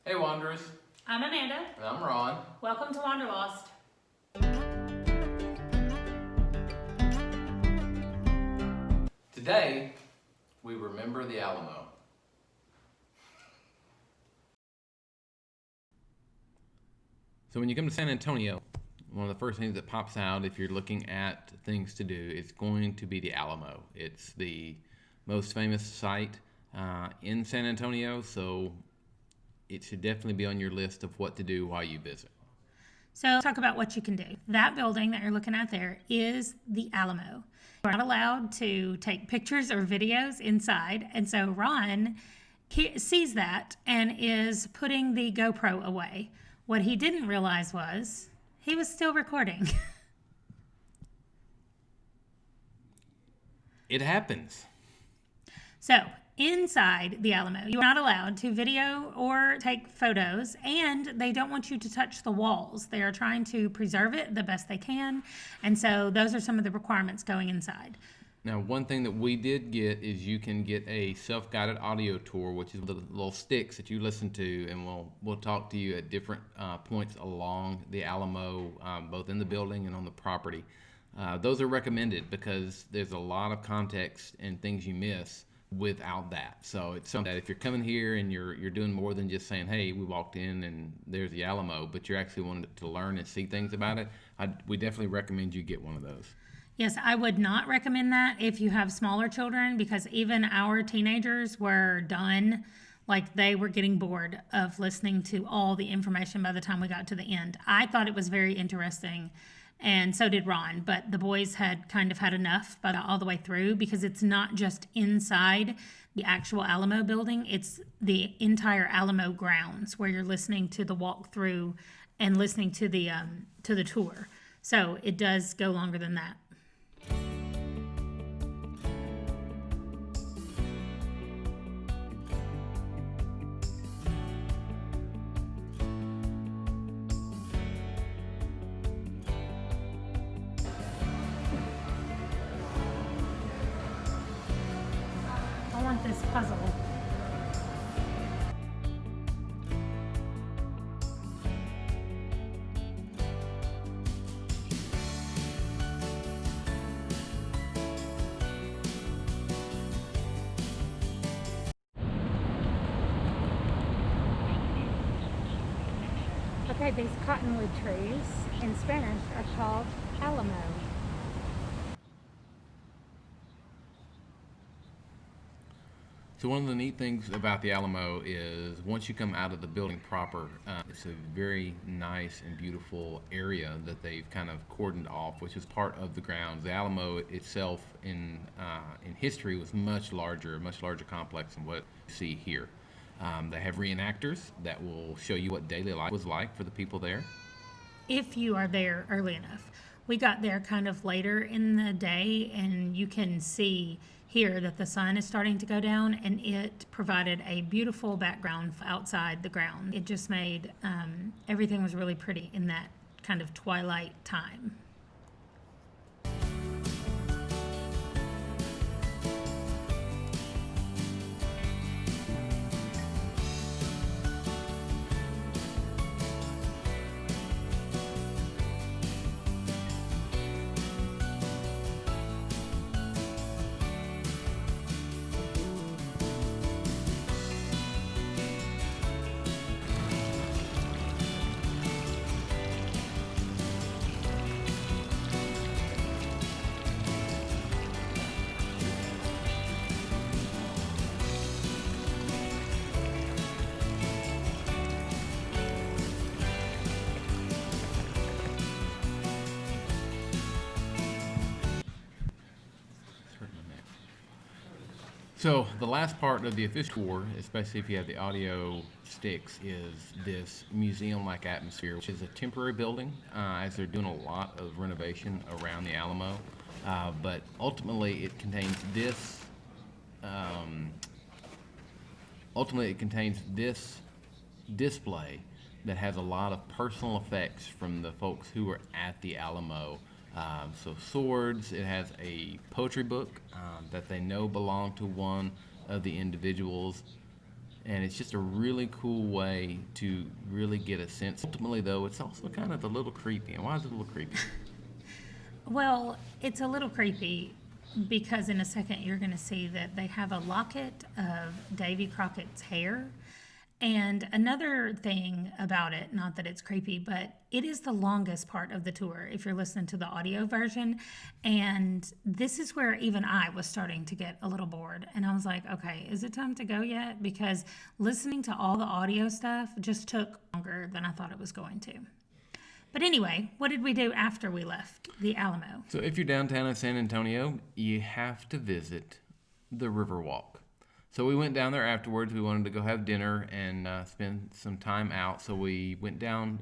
Hey Wanderers, I'm Amanda. and I'm Ron. Welcome to Wanderlost. Today, we remember the Alamo. So when you come to San Antonio, one of the first things that pops out if you're looking at things to do is going to be the Alamo. It's the most famous site in San Antonio, so it should definitely be on your list of what to do while you visit. So, talk about what you can do. That building that you're looking at there is the Alamo. We're not allowed to take pictures or videos inside, and so Ron sees that and is putting the GoPro away. What he didn't realize was he was still recording. It happens. So, inside the Alamo, you're not allowed to video or take photos, and they don't want you to touch the walls. They are trying to preserve it the best they can, and so those are some of the requirements going inside. Now, one thing that we did get is you can get a self-guided audio tour, which is the little sticks that you listen to, and we'll talk to you at different points along the Alamo, both in the building and on the property. Those are recommended because there's a lot of context and things you miss without that. So it's something that if you're coming here and you're doing more than just saying, "Hey, we walked in and there's the Alamo," but you're actually wanting to learn and see things about it, we definitely recommend you get one of those. Yes, I would not recommend that if you have smaller children because even our teenagers were done. Like they were getting bored of listening to all the information by the time we got to the end. I thought it was very interesting, and so did Ron, but the boys had kind of had enough by all the way through because it's not just inside the actual Alamo building, it's the entire Alamo grounds where you're listening to the walkthrough and listening to the tour. So it does go longer than that. I want this puzzle. Okay, these cottonwood trees in Spanish are called Alamo. So one of the neat things about the Alamo is once you come out of the building proper, it's a very nice and beautiful area that they've kind of cordoned off, which is part of the grounds. The Alamo itself in history was much larger complex than what you see here. They have reenactors that will show you what daily life was like for the people there. If you are there early enough. We got there kind of later in the day, and you can see here that the sun is starting to go down, and it provided a beautiful background outside the ground. It just made everything was really pretty in that kind of twilight time. So the last part of the official tour, especially if you have the audio sticks, is this museum-like atmosphere, which is a temporary building, as they're doing a lot of renovation around the Alamo. But ultimately, it contains this. Ultimately, it contains this display that has a lot of personal effects from the folks who were at the Alamo. So swords, it has a poetry book that they know belonged to one of the individuals. And it's just a really cool way to really get a sense. Ultimately, though, it's also kind of a little creepy. And why is it a little creepy? Well, it's a little creepy because in a second you're going to see that they have a locket of Davy Crockett's hair. And another thing about it, not that it's creepy, but it is the longest part of the tour if you're listening to the audio version. And this is where even I was starting to get a little bored. And I was like, okay, is it time to go yet? Because listening to all the audio stuff just took longer than I thought it was going to. But anyway, what did we do after we left the Alamo? So if you're downtown in San Antonio, you have to visit the Riverwalk. So we went down there afterwards. We wanted to go have dinner and spend some time out. So we went down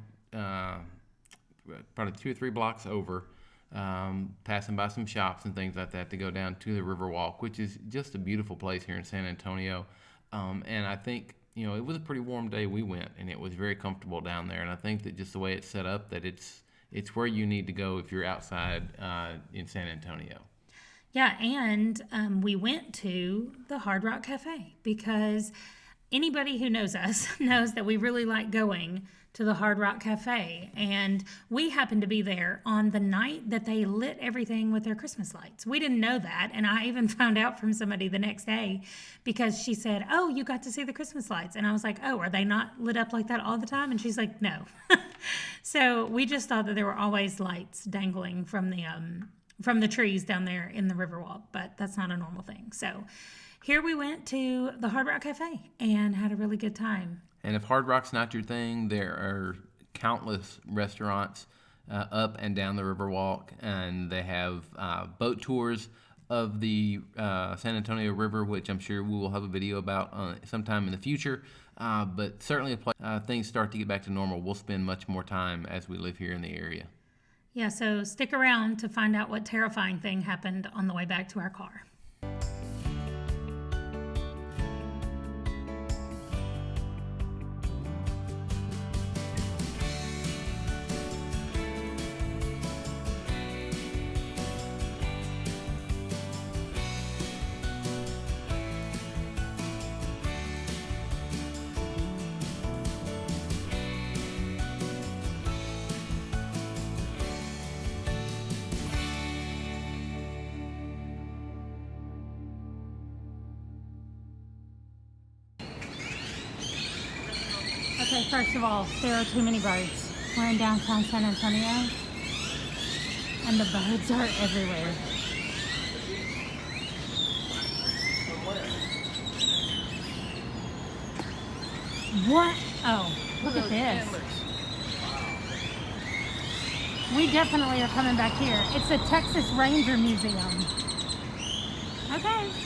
probably 2 or 3 blocks over, passing by some shops and things like that to go down to the Riverwalk, which is just a beautiful place here in San Antonio. And I think, it was a pretty warm day we went, and it was very comfortable down there. And I think that just the way it's set up, that it's where you need to go if you're outside in San Antonio. Yeah, and we went to the Hard Rock Cafe because anybody who knows us knows that we really like going to the Hard Rock Cafe. And we happened to be there on the night that they lit everything with their Christmas lights. We didn't know that. And I even found out from somebody the next day because she said, "Oh, you got to see the Christmas lights." And I was like, "Oh, are they not lit up like that all the time?" And she's like, "No." So we just thought that there were always lights dangling from the trees down there in the Riverwalk, but that's not a normal thing. So here we went to the Hard Rock Cafe and had a really good time. And if Hard Rock's not your thing, there are countless restaurants up and down the Riverwalk, and they have boat tours of the San Antonio River, which I'm sure we will have a video about sometime in the future. But certainly, if things start to get back to normal, we'll spend much more time as we live here in the area. Yeah, so stick around to find out what terrifying thing happened on the way back to our car. Okay, first of all, there are too many birds. We're in downtown San Antonio, and the birds are everywhere. What? Oh, look at this. We definitely are coming back here. It's a Texas Ranger Museum. Okay.